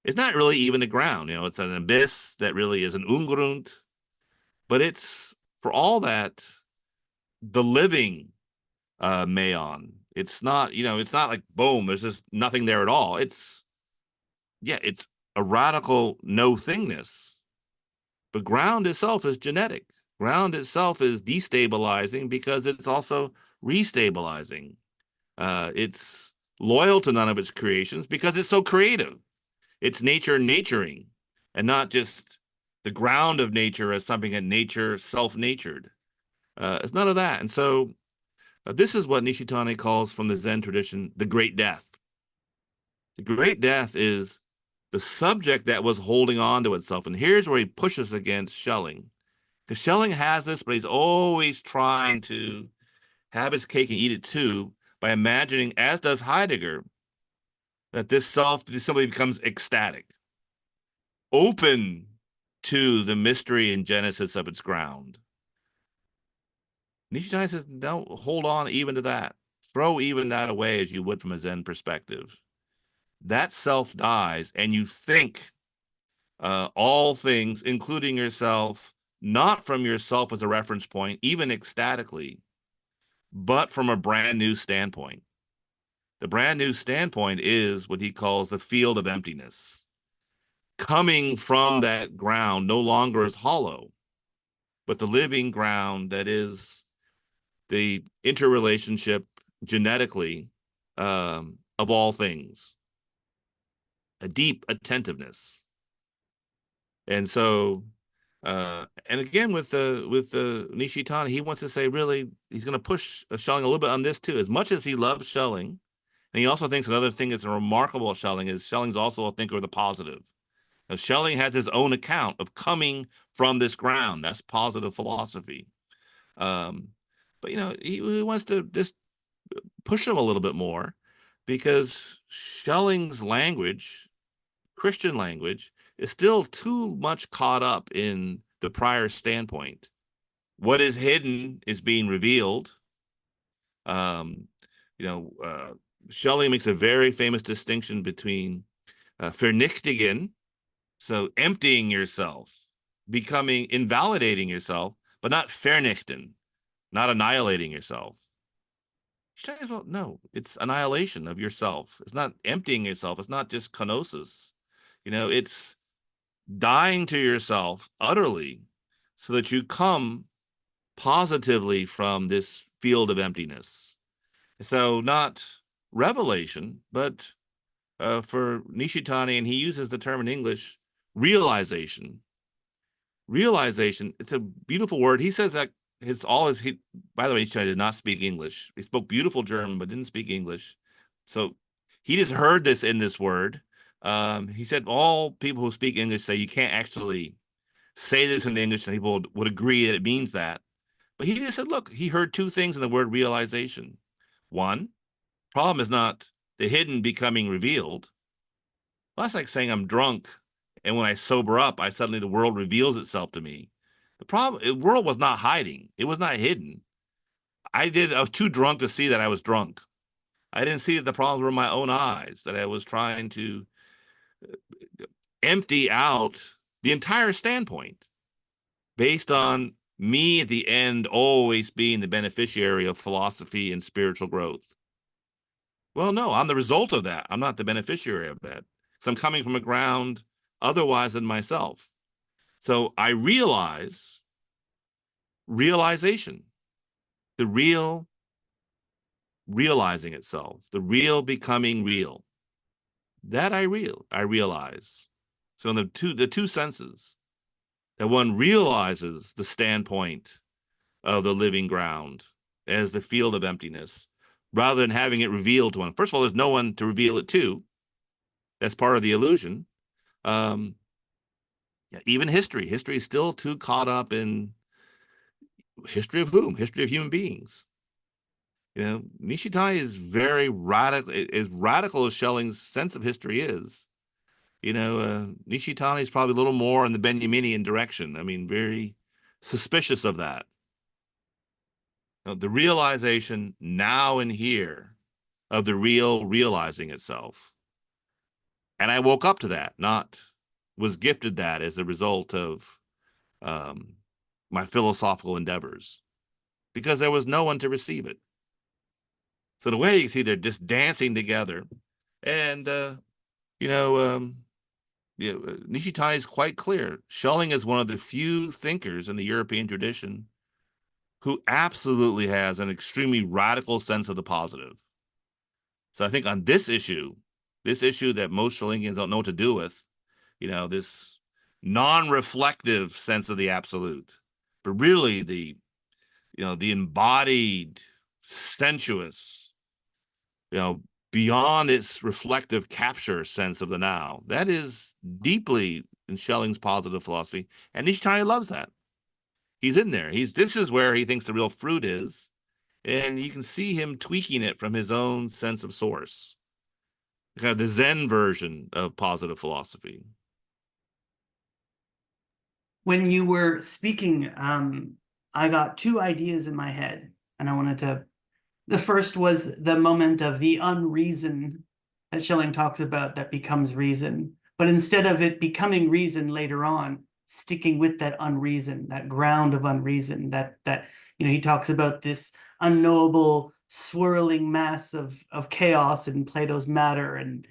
It's not really even a ground, it's an abyss that really is an Ungrund, but it's for all that the living Mayon. It's not like boom, there's just nothing there at all. It's a radical no thingness. But ground itself is genetic. Ground itself is destabilizing because it's also restabilizing. It's loyal to none of its creations because it's so creative. It's nature naturing and not just the ground of nature as something that nature self-natured. It's none of that. And so this is what Nishitani calls from the Zen tradition, the great death. The great death is the subject that was holding on to itself. And here's where he pushes against Schelling. Because Schelling has this, but he's always trying to have his cake and eat it too by imagining, as does Heidegger, that this self simply becomes ecstatic, open to the mystery and genesis of its ground. Nishitani says, don't hold on even to that. Throw even that away as you would from a Zen perspective. That self dies, and you think all things, including yourself, not from yourself as a reference point, even ecstatically, but from a brand new standpoint. The brand new standpoint is what he calls the field of emptiness. Coming from that ground no longer is hollow, but the living ground that is the interrelationship genetically of all things, a deep attentiveness. And so, and again with the Nishitani, he wants to say really he's going to push Schelling a little bit on this too. As much as he loves Schelling, and he also thinks another thing that's remarkable about Schelling is Schelling's also a thinker of the positive. Now, Schelling has his own account of coming from this ground. That's positive philosophy. Um, but he wants to just push him a little bit more because Schelling's language, Christian language, is still too much caught up in the prior standpoint. What is hidden is being revealed. Um, you know, Schelling makes a very famous distinction between vernichtigen, so emptying yourself, becoming invalidating yourself, but not vernichten, not annihilating yourself. Well, no, it's annihilation of yourself. It's not emptying yourself. It's not just kenosis. It's dying to yourself utterly so that you come positively from this field of emptiness. So not revelation, but for Nishitani, and he uses the term in English, realization. Realization, it's a beautiful word. He says that by the way, Nishitani did not speak English. He spoke beautiful German, but didn't speak English. So he just heard this in this word. He said all people who speak English say you can't actually say this in English, and people would agree that it means that. But he just said, look, he heard two things in the word realization. One, problem is not the hidden becoming revealed. Well, that's like saying I'm drunk, and when I sober up, the world reveals itself to me. The world was not hiding. It was not hidden. I was too drunk to see that I was drunk. I didn't see that the problems were in my own eyes, that I was trying to empty out the entire standpoint based on me at the end always being the beneficiary of philosophy and spiritual growth. Well, no, I'm the result of that. I'm not the beneficiary of that. So I'm coming from a ground otherwise than myself. So I realization, the real realizing itself, the real becoming real. That I realize. So in the two senses, that one realizes the standpoint of the living ground as the field of emptiness, rather than having it revealed to one. First of all, there's no one to reveal it to. That's part of the illusion. Um, even history is still too caught up in history of whom? History of human beings. Nishitani is very radical, as radical as Schelling's sense of history is. Nishitani is probably a little more in the Benjaminian direction. I mean, very suspicious of that. The realization now and here of the real realizing itself. And I woke up to that, not was gifted that as a result of um, my philosophical endeavors, because there was no one to receive it. So the way you see, they're just dancing together. And, you know, um, Nishitani is quite clear. Schelling is one of the few thinkers in the European tradition who absolutely has an extremely radical sense of the positive. So I think on this issue that most Schellingians don't know what to do with, this non-reflective sense of the absolute, but really the embodied, sensuous, beyond its reflective capture sense of the now. That is deeply in Schelling's positive philosophy, and Nishitani loves that. He's in there. This is where he thinks the real fruit is, and you can see him tweaking it from his own sense of source, kind of the Zen version of positive philosophy.
When you were speaking, I got two ideas in my head, and I wanted to. The first was the moment of the unreason that Schelling talks about that becomes reason, but instead of it becoming reason later on, sticking with that unreason, that ground of unreason, that he talks about this unknowable swirling mass of chaos in Plato's matter. And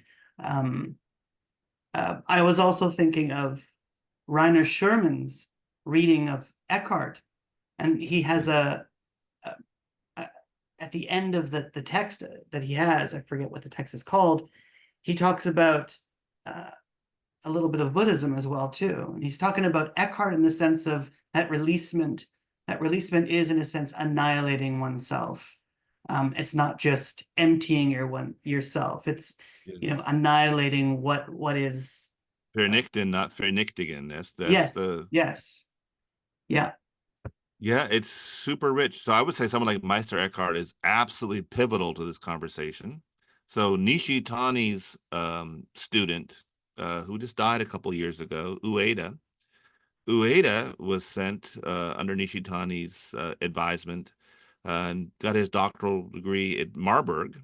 I was also thinking of Rainer Sherman's reading of Eckhart, and he has a at the end of the text that he has, I forget what the text is called, he talks about a little bit of Buddhism as well too. And he's talking about Eckhart in the sense of that releasement. That releasement is, in a sense, annihilating oneself. It's not just emptying yourself. It's annihilating what is
Vernichten, not vernichtigen. That's
yes. Yeah.
Yeah, it's super rich. So I would say someone like Meister Eckhart is absolutely pivotal to this conversation. So Nishitani's student, who just died a couple years ago, Ueda was sent under Nishitani's advisement and got his doctoral degree at Marburg,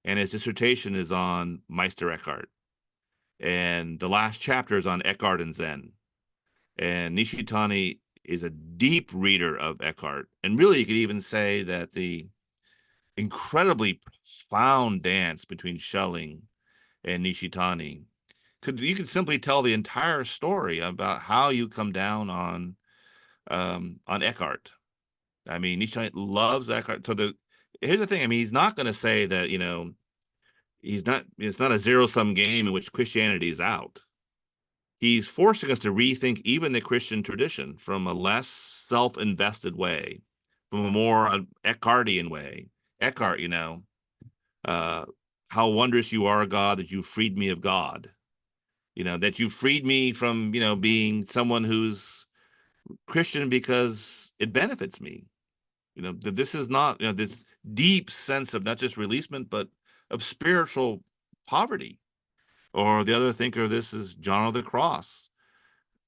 and his dissertation is on Meister Eckhart. And the last chapter is on Eckhart and Zen. And Nishitani is a deep reader of Eckhart. And really, you could even say that the incredibly profound dance between Schelling and Nishitani you could simply tell the entire story about how you come down on Eckhart. I mean, Nishitani loves Eckhart. So here's the thing. I mean, he's not going to say that, it's not a zero-sum game in which Christianity is out. He's forcing us to rethink even the Christian tradition from a less self-invested way, from a more Eckhartian way. Eckhart, uh, how wondrous you are, God, that you freed me of God. That you freed me from, being someone who's Christian because it benefits me. That this is not, this deep sense of not just releasement, but of spiritual poverty. Or the other thinker of this is John of the Cross.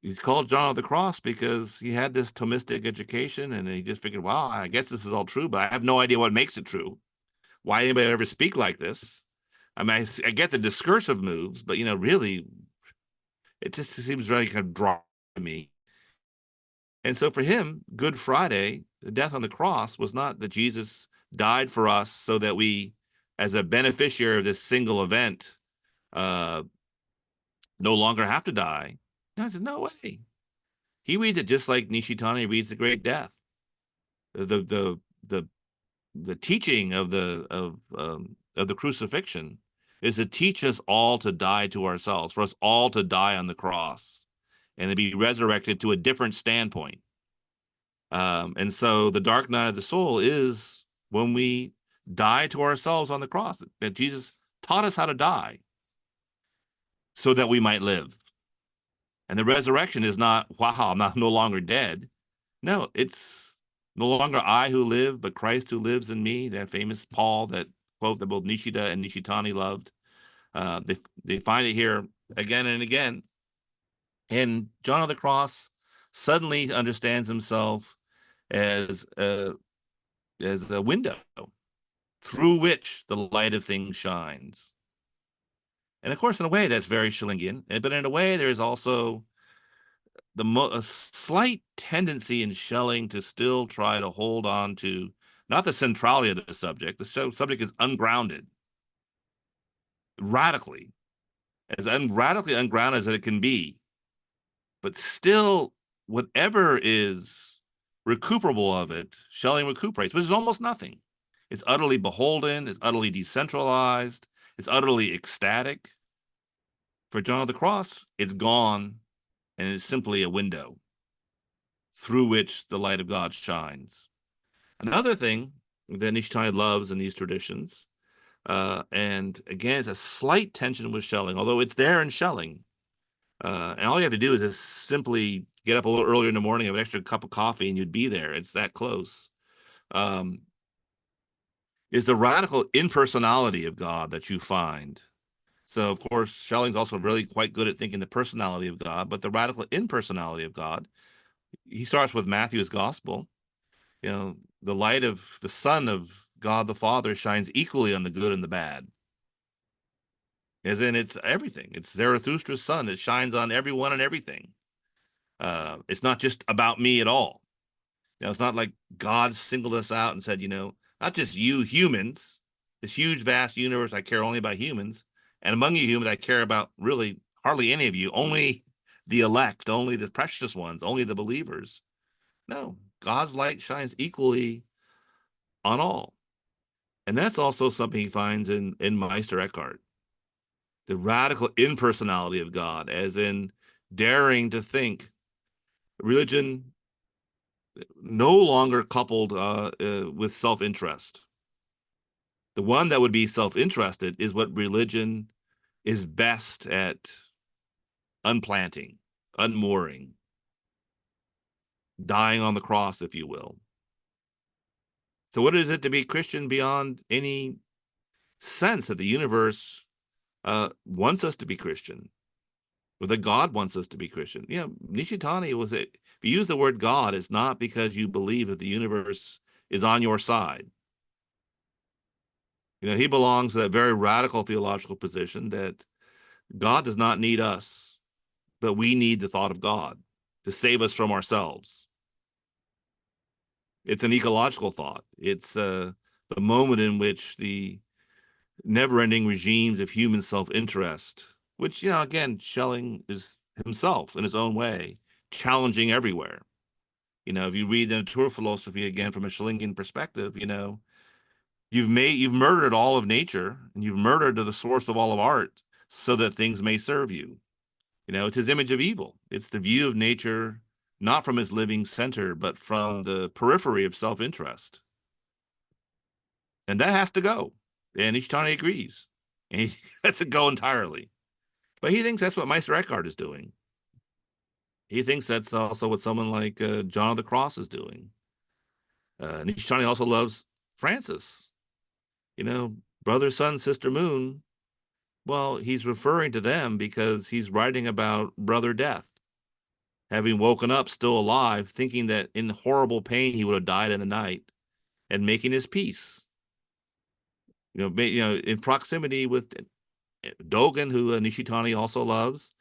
He's called John of the Cross because he had this Thomistic education and he just figured, wow, I guess this is all true, but I have no idea what makes it true. Why anybody ever speak like this? I mean, I get the discursive moves, but really, it just seems really kind of dry to me. And so for him, Good Friday, the death on the cross, was not that Jesus died for us so that we, as a beneficiary of this single event, uh, no longer have to die. No, I said, no way. He reads it just like Nishitani reads the Great Death. The the the the teaching of the crucifixion is to teach us all to die to ourselves, for us all to die on the cross, and to be resurrected to a different standpoint. And so the dark night of the soul is when we die to ourselves on the cross, that Jesus taught us how to die so that we might live. And the resurrection is not, wow, I'm not no longer dead. No, it's no longer I who live, but Christ who lives in me. That famous Paul, that quote that both Nishida and Nishitani loved. They find it here again and again. And John of the Cross suddenly understands himself as a window through which the light of things shines. And of course, in a way, that's very Schellingian. But in a way, there's also a slight tendency in Schelling to still try to hold on to not the centrality of the subject. The subject is ungrounded, radically, radically ungrounded as it can be. But still, whatever is recuperable of it, Schelling recuperates, which is almost nothing. It's utterly beholden, it's utterly decentralized, it's utterly ecstatic. For John of the Cross, it's gone, and it's simply a window through which the light of God shines. Another thing that Nishitani loves in these traditions, and again, it's a slight tension with Schelling, although it's there in Schelling. And all you have to do is just simply get up a little earlier in the morning, have an extra cup of coffee, and you'd be there. It's that close. Um, is the radical impersonality of God that you find. So, of course, Schelling's also really quite good at thinking the personality of God, but the radical impersonality of God. He starts with Matthew's gospel. The light of the Son of God the Father shines equally on the good and the bad. As in, it's everything. It's Zarathustra's sun that shines on everyone and everything. It's not just about me at all. It's not like God singled us out and said, not just you humans, this huge, vast universe, I care only about humans. And among you humans, I care about really hardly any of you, only the elect, only the precious ones, only the believers. No, God's light shines equally on all. And that's also something he finds in Meister Eckhart. The radical impersonality of God, as in daring to think religion no longer coupled with self-interest. The one that would be self-interested is what religion is best at unplanting, unmooring, dying on the cross, if you will. So what is it to be Christian beyond any sense that the universe wants us to be Christian, or that God wants us to be Christian? Nishitani was it. If you use the word God, it's not because you believe that the universe is on your side. He belongs to that very radical theological position that God does not need us, but we need the thought of God. to save us from ourselves. It's an ecological thought. It's the moment in which the never-ending regimes of human self-interest, which, again, Schelling is himself in his own way, challenging everywhere. If you read the Natur philosophy again from a Schellingian perspective, you've murdered all of nature and you've murdered the source of all of art so that things may serve you. It's his image of evil. It's the view of nature not from its living center, but from the periphery of self-interest. And that has to go. And Nishitani agrees. And he has to go entirely. But he thinks that's what Meister Eckhart is doing. He thinks that's also what someone like John of the Cross is doing. Nishitani also loves Francis. Brother, sun, sister, moon. Well, he's referring to them because he's writing about brother death, having woken up still alive, thinking that in horrible pain he would have died in the night, and making his peace. In proximity with Dogen, who Nishitani also loves.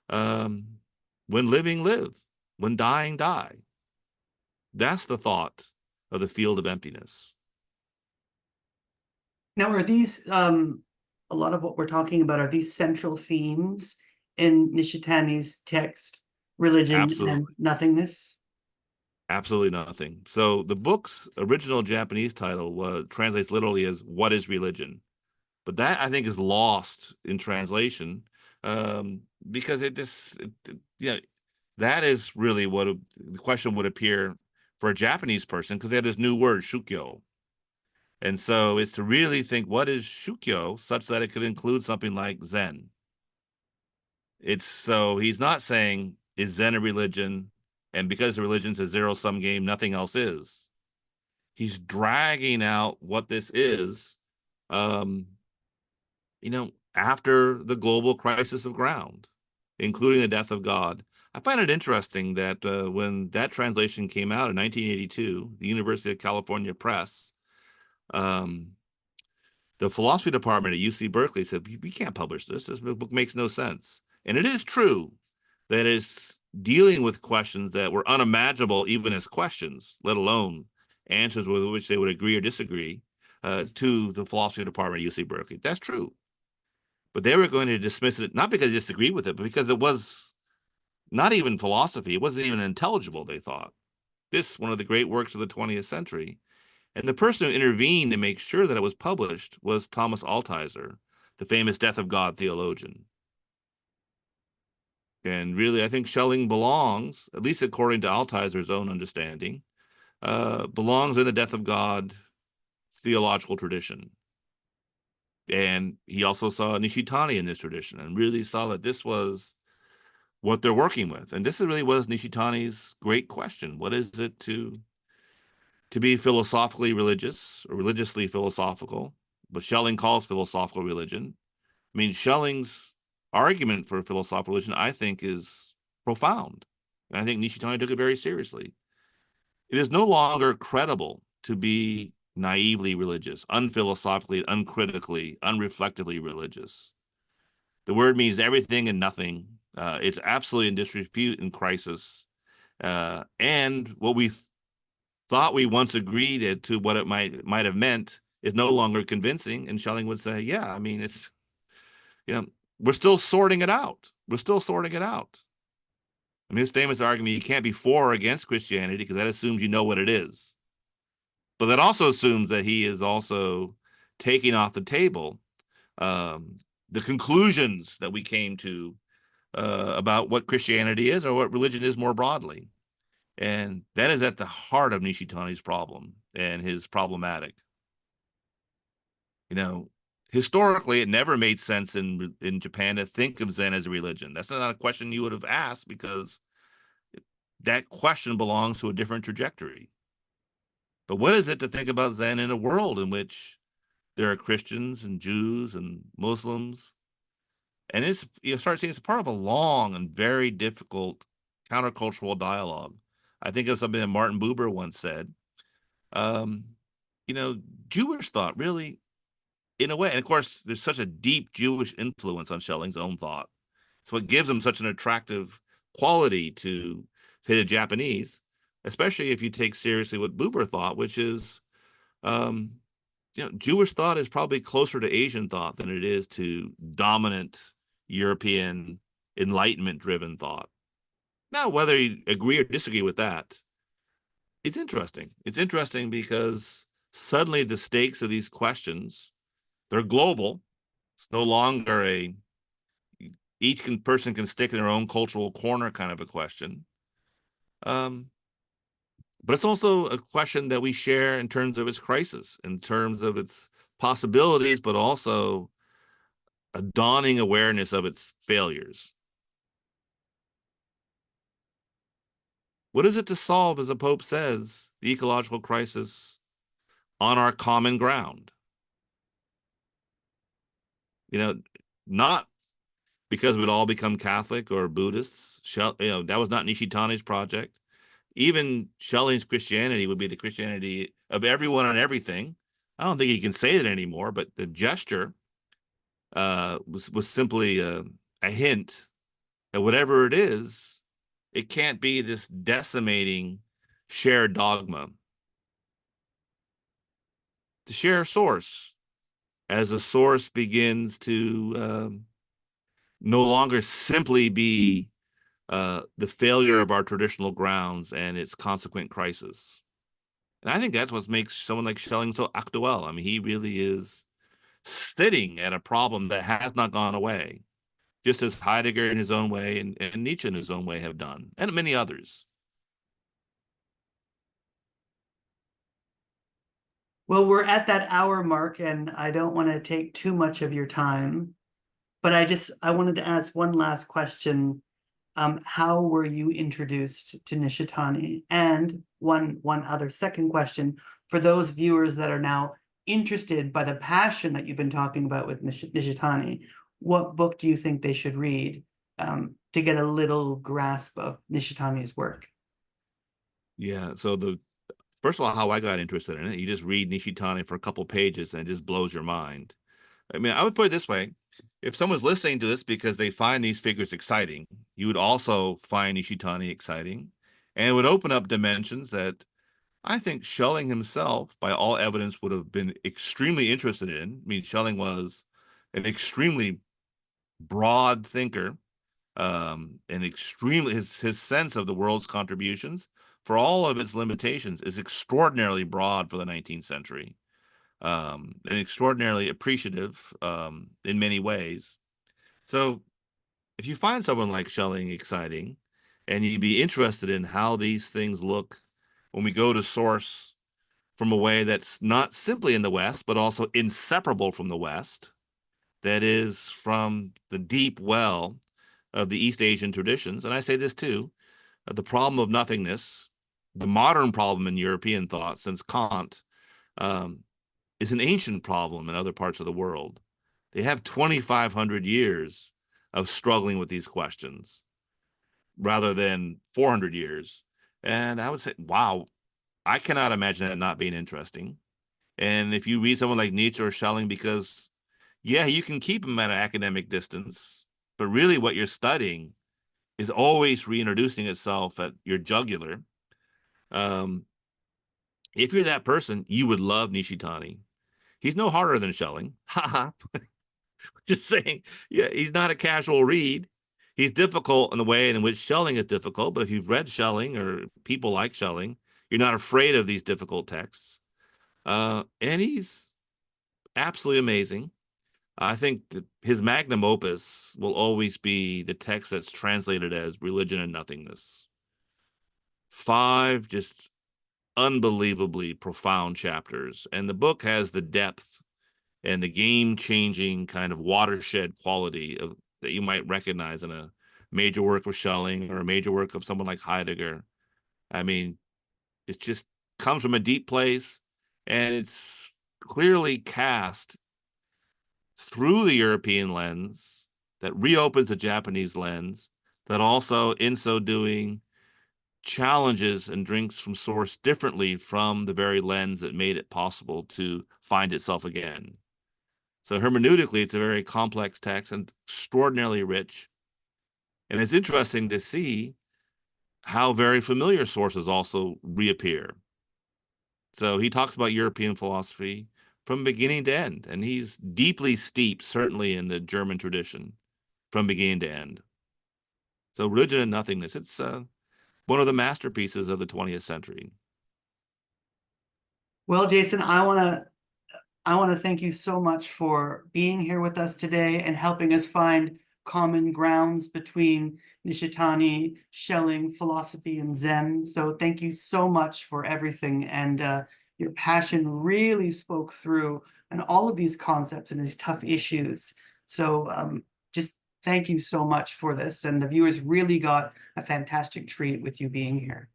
When living, live. When dying, die. That's the thought of the field of emptiness.
Now, are these a lot of what we're talking about, are these central themes in Nishitani's text, religion and
Absolutely.
nothingness?
Absolutely nothing. So the book's original Japanese title translates literally as "What is Religion?" But that, I think, is lost in translation, because that is really what the question would appear for a Japanese person, because they have this new word, shukyo. And so it's to really think, what is shukyo, such that it could include something like Zen. So he's not saying, is Zen a religion? And because the religion's a zero-sum game, nothing else is. He's dragging out what this is, um, after the global crisis of ground, including the death of God. I find it interesting that when that translation came out in 1982, the University of California Press, um, the philosophy department at UC Berkeley said, we can't publish this. This book makes no sense. And it is true that it's dealing with questions that were unimaginable even as questions, let alone answers with which they would agree or disagree, to the philosophy department at UC Berkeley. That's true. But they were going to dismiss it, not because they disagreed with it, but because it was not even philosophy. It wasn't even intelligible, they thought. This, one of the great works of the 20th century. And the person who intervened to make sure that it was published was Thomas Altizer, the famous Death of God theologian. And really, I think Schelling belongs, at least according to Altizer's own understanding, belongs in the Death of God theological tradition. And he also saw Nishitani in this tradition and really saw that this was what they're working with. And this really was Nishitani's great question. What is it to be philosophically religious or religiously philosophical? But Schelling calls philosophical religion. I mean, Schelling's argument for philosophical religion, I think, is profound. And I think Nishitani took it very seriously. It is no longer credible to be naively religious, unphilosophically, uncritically, unreflectively religious. The word means everything and nothing. It's absolutely in disrepute and crisis. And what we thought we once agreed to what it might have meant is no longer convincing. And Schelling would say, yeah, I mean, it's, we're still sorting it out. We're still sorting it out. I mean, his famous argument, you can't be for or against Christianity because that assumes you know what it is. But that also assumes that he is also taking off the table the conclusions that we came to about what Christianity is or what religion is more broadly. And that is at the heart of Nishitani's problem and his problematic. Historically, it never made sense in Japan to think of Zen as a religion. That's not a question you would have asked because that question belongs to a different trajectory. But what is it to think about Zen in a world in which there are Christians and Jews and Muslims? And you start seeing it's part of a long and very difficult countercultural dialogue. I think of something that Martin Buber once said. Um, Jewish thought really, in a way, and of course, there's such a deep Jewish influence on Schelling's own thought. It's what gives him such an attractive quality to say, the Japanese, especially if you take seriously what Buber thought, which is, Jewish thought is probably closer to Asian thought than it is to dominant European Enlightenment-driven thought. Now, whether you agree or disagree with that, it's interesting. It's interesting because suddenly the stakes of these questions, they're global. It's no longer person can stick in their own cultural corner kind of a question. Um, but it's also a question that we share in terms of its crisis, in terms of its possibilities, but also a dawning awareness of its failures. What is it to solve, as the Pope says, the ecological crisis on our common ground? Not because we'd all become Catholic or Buddhists. That was not Nishitani's project. Even Schelling's Christianity would be the Christianity of everyone and everything. I don't think he can say that anymore, but the gesture was simply a hint that whatever it is, it can't be this decimating shared dogma. To share a source, as a source begins to no longer simply be the failure of our traditional grounds and its consequent crisis. And I think that's what makes someone like Schelling so actual. I mean, he really is sitting at a problem that has not gone away, just as Heidegger in his own way and Nietzsche in his own way have done, and many others.
Well, we're at that hour mark, and I don't want to take too much of your time, but I wanted to ask one last question. How were you introduced to Nishitani? And one other second question for those viewers that are now interested by the passion that you've been talking about with Nishitani, what book do you think they should read to get a little grasp of Nishitani's work?
Yeah. So first of all, how I got interested in it, you just read Nishitani for a couple pages and it just blows your mind. I mean, I would put it this way. If someone's listening to this because they find these figures exciting, you would also find Nishitani exciting. And it would open up dimensions that I think Schelling himself, by all evidence, would have been extremely interested in. I mean, Schelling was an extremely broad thinker, and extremely his sense of the world's contributions, for all of its limitations, is extraordinarily broad for the 19th century, and extraordinarily appreciative in many ways. So if you find someone like Schelling exciting, and you'd be interested in how these things look when we go to source from a way that's not simply in the West, but also inseparable from the West, that is from the deep well of the East Asian traditions. And I say this too, the problem of nothingness, the modern problem in European thought since Kant, um, is an ancient problem in other parts of the world. They have 2,500 years of struggling with these questions rather than 400 years. And I would say, wow, I cannot imagine that not being interesting. And if you read someone like Nietzsche or Schelling, because, yeah, you can keep them at an academic distance, but really what you're studying is always reintroducing itself at your jugular. Um, if you're that person, you would love Nishitani. He's no harder than Schelling. Ha ha. Just saying, yeah, he's not a casual read. He's difficult in the way in which Schelling is difficult, but if you've read Schelling or people like Schelling, you're not afraid of these difficult texts. And he's absolutely amazing. I think that his magnum opus will always be the text that's translated as Religion and Nothingness. 5 just unbelievably profound chapters. And the book has the depth and the game-changing kind of watershed quality that you might recognize in a major work of Schelling or a major work of someone like Heidegger. I mean, it just comes from a deep place, and it's clearly cast through the European lens that reopens the Japanese lens, that also, in so doing, challenges and drinks from source differently from the very lens that made it possible to find itself again. So hermeneutically, it's a very complex text and extraordinarily rich. And it's interesting to see how very familiar sources also reappear. So he talks about European philosophy from beginning to end, and he's deeply steeped, certainly in the German tradition, from beginning to end. So Religion and Nothingness, it's one of the masterpieces of the 20th century.
Well, Jason, I want to thank you so much for being here with us today and helping us find common grounds between Nishitani, Schelling, philosophy, and Zen. So thank you so much for everything. And your passion really spoke through on all of these concepts and these tough issues. So just thank you so much for this. And the viewers really got a fantastic treat with you being here.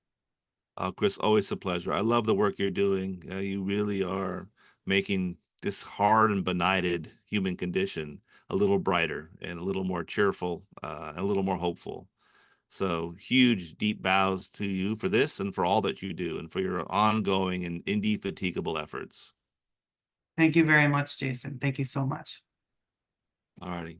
Chris, always a pleasure. I love the work you're doing. You really are making this hard and benighted human condition a little brighter and a little more cheerful, and a little more hopeful. So huge, deep bows to you for this and for all that you do and for your ongoing and indefatigable efforts.
Thank you very much, Jason. Thank you so much.
All righty.